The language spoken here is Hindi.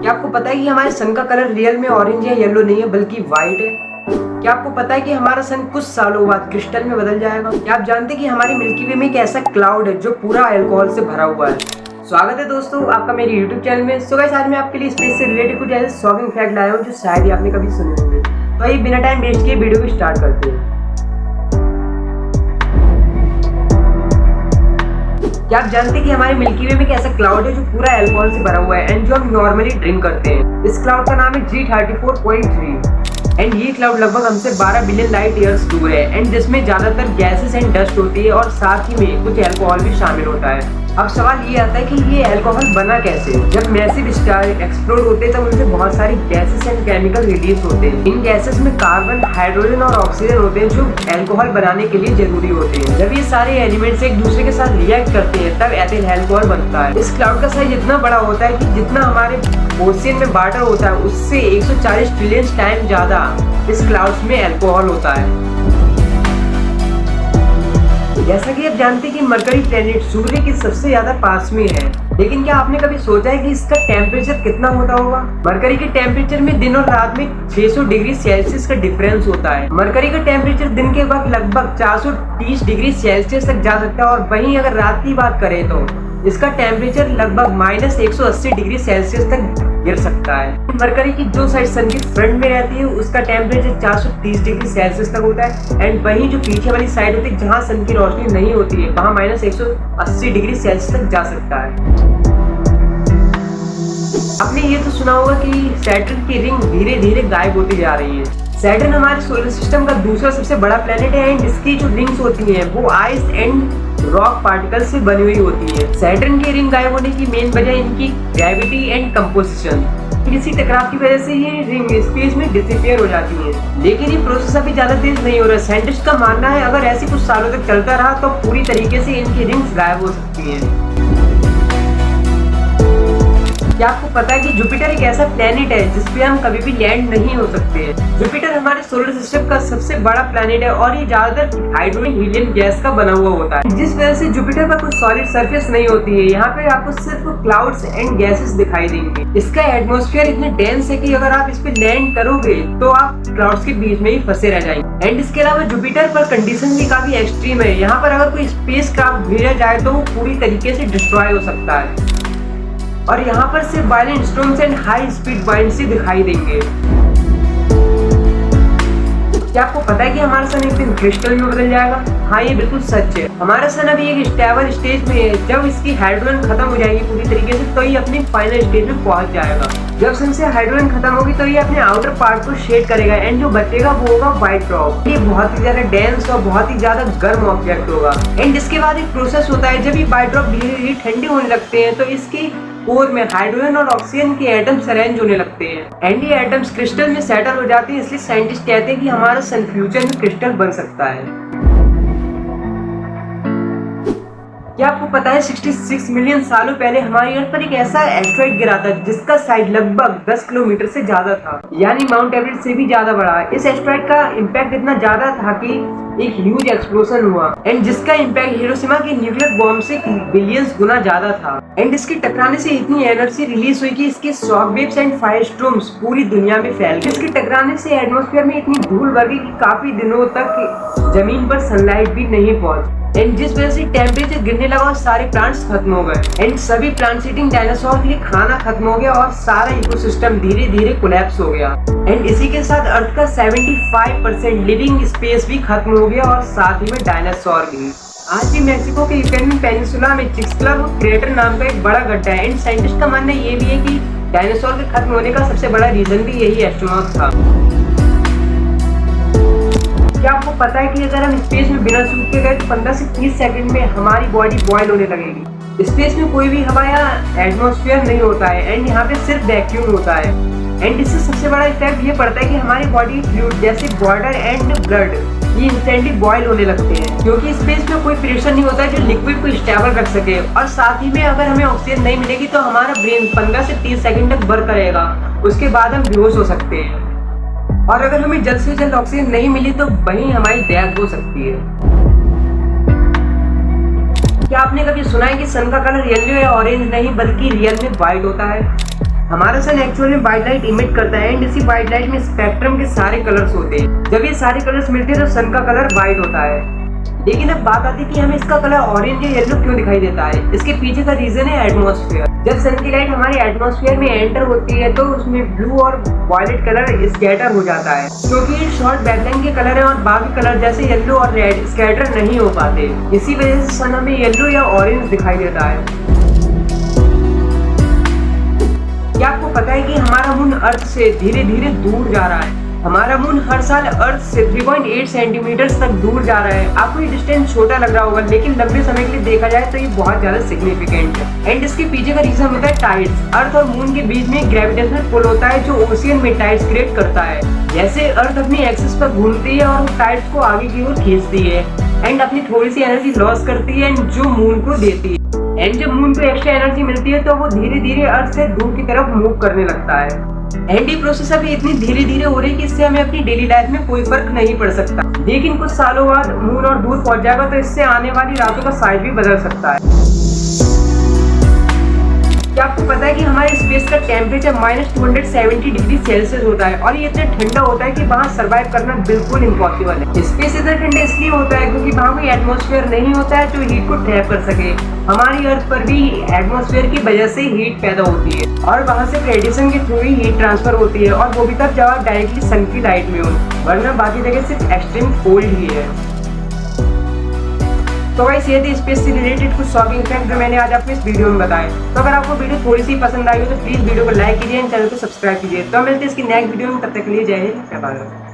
क्या आपको पता है कि हमारे सन का कलर रियल में ऑरेंज या येलो नहीं है बल्कि व्हाइट है? क्या आपको पता है कि हमारा सन कुछ सालों बाद क्रिस्टल में बदल जाएगा? क्या आप जानते हैं कि हमारी मिल्की वे में एक ऐसा क्लाउड है जो पूरा अल्कोहल से भरा हुआ है? स्वागत है दोस्तों आपका मेरे YouTube चैनल में। सो गाइस, आज मैं आपके लिए स्पेस से रिलेटेड कुछ ऐसे शॉकिंग फैक्ट लाया हूँ जो शायद ही आपने कभी सुने होंगे। तो आइए बिना टाइम वेस्ट किए वीडियो को स्टार्ट करते हैं। क्या आप जानते हैं कि हमारे मिल्की वे में एक ऐसा क्लाउड है जो पूरा अल्कोहल से भरा हुआ है एंड जो हम नॉर्मली ड्रिंक करते हैं? इस क्लाउड का नाम है G34.3 एंड ये क्लाउड लगभग हमसे 12 बिलियन लाइट ईयर्स दूर है एंड जिसमें ज्यादातर गैसेस एंड डस्ट होती है और साथ ही में कुछ अल्कोहल भी शामिल होता है। अब सवाल ये आता है कि ये अल्कोहल बना कैसे? जब मैसिव स्टार एक्सप्लोड होते हैं तब उनसे बहुत सारी गैसेस एंड केमिकल रिलीज होते हैं। इन गैसेस में कार्बन, हाइड्रोजन और ऑक्सीजन होते हैं जो अल्कोहल बनाने के लिए जरूरी होते हैं। जब ये सारे एलिमेंट्स एक दूसरे के साथ रिएक्ट करते हैं तब एथिल अल्कोहल बनता है। इस क्लाउड का साइज इतना बड़ा होता है कि जितना हमारे ओशियन में वाटर होता है उससे 140 ट्रिलियन टाइम ज्यादा इस क्लाउड्स में अल्कोहल होता है। जैसा कि आप जानते हैं कि मरकरी प्लेनेट सूर्य के सबसे ज्यादा पास में है, लेकिन क्या आपने कभी सोचा है कि इसका टेम्परेचर कितना होता होगा? मरकरी के टेम्परेचर में दिन और रात में 600 डिग्री सेल्सियस का डिफरेंस होता है। मरकरी का टेम्परेचर दिन के वक्त लगभग 430 डिग्री सेल्सियस तक जा सकता है और वहीं अगर रात की बात करें तो इसका टेम्परेचर लगभग -180 डिग्री सेल्सियस तक गिर सकता है। मरकरी की जो साइड सन के फ्रंट में रहती है उसका टेम्परेचर 430 डिग्री सेल्सियस तक होता है एंड वहीं जो पीछे वाली साइड होती है जहाँ सन की रोशनी नहीं होती है वहाँ -180 डिग्री सेल्सियस तक जा सकता है। आपने ये तो सुना होगा कि सैटर्न की रिंग धीरे धीरे गायब होती जा रही है। सैटर्न हमारे सोलर सिस्टम का दूसरा सबसे बड़ा प्लेनेट है एंड इसकी जो रिंग्स होती हैं वो आइस एंड रॉक पार्टिकल्स से बनी हुई होती है। सैटर्न की रिंग गायब होने की मेन वजह इनकी ग्रेविटी एंड कंपोजिशन। किसी टकराव की वजह से ये रिंग स्पेस में डिसअपीयर हो जाती है, लेकिन ये प्रोसेस अभी ज्यादा तेज नहीं हो रहा। साइंटिस्ट का मानना है अगर ऐसे कुछ सालों तक चलता रहा तो पूरी तरीके से इनकी रिंग्स गायब हो सकती हैं। क्या आपको पता है कि जुपिटर एक ऐसा प्लेनेट है जिसपे हम कभी भी लैंड नहीं हो सकते हैं? जुपिटर हमारे सोलर सिस्टम का सबसे बड़ा प्लेनेट है और ये ज्यादातर हाइड्रोजन हीलियम गैस का बना हुआ होता है, जिस वजह से जुपिटर पर कोई सॉलिड सरफेस नहीं होती है। यहाँ पे आपको सिर्फ क्लाउड्स एंड गैसेस दिखाई देंगे। इसका एटमॉस्फेयर इतना डेंस है कि अगर आप इस पे लैंड करोगे तो आप क्लाउड्स के बीच में ही फंसे रह जाएंगे। एंड इसके अलावा जुपिटर पर कंडीशन भी काफी एक्सट्रीम है। यहाँ पर अगर कोई स्पेस क्राफ्ट भेजा जाए तो वो पूरी तरीके से डिस्ट्रॉय हो सकता है और यहाँ पर सिर्फ violent storms and high speed winds ही दिखाई देंगे। क्या आपको पता है कि हमारा सन एक दिन क्रिस्टल में बदल जाएगा? हाँ, ये बिल्कुल सच है। हमारा सन अभी एक स्टेबल स्टेज में है। जब इसकी हाइड्रोजन खत्म हो जाएगी पूरी तरीके से तो ये अपनी फाइनल स्टेज में पहुंच जाएगा। जब सन से हाइड्रोजन खत्म होगी तो ये अपने आउटर पार्ट को शेड करेगा एंड जो बचेगा वो होगा व्हाइट रॉक। ये बहुत ही ज्यादा डेंस और बहुत ही ज्यादा गर्म ऑब्जेक्ट होगा एंड इसके बाद एक प्रोसेस होता है। जब ये व्हाइट रॉक धीरे धीरे ठंडे होने लगते हैं तो इसकी कोर में हाइड्रोजन और ऑक्सीजन के एटम्स अरेंज होने लगते हैं एंड ये एटम्स क्रिस्टल में सेटल हो जाते हैं। इसलिए साइंटिस्ट कहते हैं कि हमारा सन फ्यूचर में क्रिस्टल बन सकता है। क्या आपको पता है 66 मिलियन सालों पहले हमारी अर्थ पर एक ऐसा एस्टेरॉइड गिरा था जिसका साइज लगभग 10 किलोमीटर से ज्यादा था, यानी माउंट एवरेस्ट से भी ज्यादा बड़ा। इस एस्टेरॉइड का इम्पैक्ट इतना ज्यादा था कि एक ह्यूज एक्सप्लोजन हुआ एंड जिसका इम्पैक्ट हिरोशिमा के न्यूक्लियर बॉम्ब से बिलियंस गुना ज्यादा था एंड इसके टकराने से इतनी एनर्जी रिलीज हुई कि इसके शॉक वेव्स एंड फायरस्टॉर्म्स पूरी दुनिया में फैल गए। इसके टकराने से एटमॉस्फेयर में इतनी धूल भर गई कि काफी दिनों तक जमीन पर सनलाइट भी नहीं पहुंची एंड जिस वजह से टेम्परेचर गिरने लगा और सारे प्लांट्स खत्म हो गए एंड सभी प्लांट ईटिंग डायनासोर के लिए खाना खत्म हो गया और सारा इकोसिस्टम धीरे धीरे कोलैप्स हो गया एंड इसी के साथ अर्थ का 75% लिविंग स्पेस भी खत्म हो गया और साथ ही में डायनासोर भी। आज भी मेक्सिको के यूकेरन पेनिनसुला में चिक्सक्लब क्रेटर नाम का एक बड़ा गड्ढा है एंड साइंटिस्ट का मानना ये भी है कि डायनासोर के खत्म होने का सबसे बड़ा रीजन भी यही एस्ट्रोनॉट था। क्या आपको पता है कि अगर हम स्पेस में बिना सूट के गए तो 15 से 30 सेकंड में हमारी बॉडी बॉयल होने लगेगी? स्पेस में कोई भी हवा या एटमॉस्फेयर नहीं होता है एंड यहाँ पे सिर्फ वैक्यूम होता है एंड इससे सबसे बड़ा इफेक्ट ये पड़ता है कि हमारी बॉडी फ्लूइड जैसे वाटर एंड ब्लड ये इंस्टेंटली बॉयल होने लगते हैं क्योंकि स्पेस में कोई प्रेशर नहीं होता है जो लिक्विड को स्टेबल रख सके। और साथ ही में अगर हमें ऑक्सीजन नहीं मिलेगी तो हमारा ब्रेन 15 से 30 सेकंड तक वर्क करेगा, उसके बाद हम बेहोश हो सकते हैं और अगर हमें जल्द से जल्द ऑक्सीजन नहीं मिली तो वहीं हमारी डेथ हो सकती है। क्या आपने कभी सुना है कि सन का कलर येलो या ऑरेंज नहीं बल्कि रियल में व्हाइट होता है? हमारा सन एक्चुअल में व्हाइट लाइट इमिट करता है एंड इसी व्हाइट लाइट में स्पेक्ट्रम के सारे कलर्स होते हैं। जब ये सारे कलर्स मिलते हैं तो सन का कलर व्हाइट होता है। लेकिन अब बात आती है कि हमें इसका कलर ऑरेंज या येलो क्यों दिखाई देता है। इसके पीछे का रीजन है एटमॉस्फेयर। जब सन की लाइट हमारे एटमॉस्फेयर में एंटर होती है तो उसमें ब्लू और वायलेट कलर स्कैटर हो जाता है, क्योंकि ये शॉर्ट वेवलेंथ के कलर है और बाकी कलर जैसे येलो और रेड स्कैटर नहीं हो पाते। इसी वजह से सन हमें येलो या ऑरेंज दिखाई देता है। क्या आपको पता है कि हमारा मून अर्थ से धीरे धीरे दूर जा रहा है। हमारा मून हर साल अर्थ से 3.8 सेंटीमीटर तक दूर जा रहा है। आपको ये डिस्टेंस छोटा लग रहा होगा, लेकिन लंबे समय के लिए देखा जाए तो ये बहुत ज्यादा सिग्निफिकेंट है। एंड इसके पीछे का रीजन होता है टाइड्स। अर्थ और मून के बीच में ग्रेविटेशनल पुल होता है जो ओशियन में टाइड्स क्रिएट करता है। जैसे अर्थ अपनी एक्सिस पर घूमती है और टाइड्स को आगे की ओर खींचती है एंड अपनी थोड़ी सी एनर्जी लॉस करती है एंड जो मून को देती है। एंड जब मून को एक्स्ट्रा एनर्जी मिलती है तो वो धीरे धीरे अर्थ से दूर की तरफ मूव करने लगता है। एंड ये प्रोसेस अभी इतनी धीरे धीरे हो रही है कि इससे हमें अपनी डेली लाइफ में कोई फर्क नहीं पड़ सकता, लेकिन कुछ सालों बाद मून और दूर पहुंच जाएगा तो इससे आने वाली रातों का साइज भी बदल सकता है। क्या आपको पता है कि हमारे स्पेस का टेम्परेचर -270 डिग्री सेल्सियस होता है और ये इतना ठंडा होता है कि वहाँ सर्वाइव करना बिल्कुल इम्पॉसिबल है। स्पेस इतना ठंडा इसलिए होता है क्योंकि वहाँ कोई एटमॉस्फेयर नहीं होता है जो हीट को ट्रैप कर सके। हमारी अर्थ पर भी एटमॉस्फेयर की वजह से हीट पैदा होती है और वहाँ से रेडिएशन के थ्रू ही हीट ट्रांसफर होती है, और वो भी तब जब आप डायरेक्टली सन की लाइट में हो, वरना बाकी जगह सिर्फ एक्सट्रीम कोल्ड ही है। तो गाइस ये थी स्पेस से रिलेटेड कुछ शॉकिंग फैक्ट जो मैंने आज आपको इस वीडियो में बताए। तो अगर आपको वीडियो थोड़ी सी पसंद आई हो तो प्लीज वीडियो को लाइक कीजिए एंड चैनल को सब्सक्राइब कीजिए। तो मिलते हैं इसकी नेक्स्ट वीडियो में, तब तक के लिए जय हिंद, जय भारत।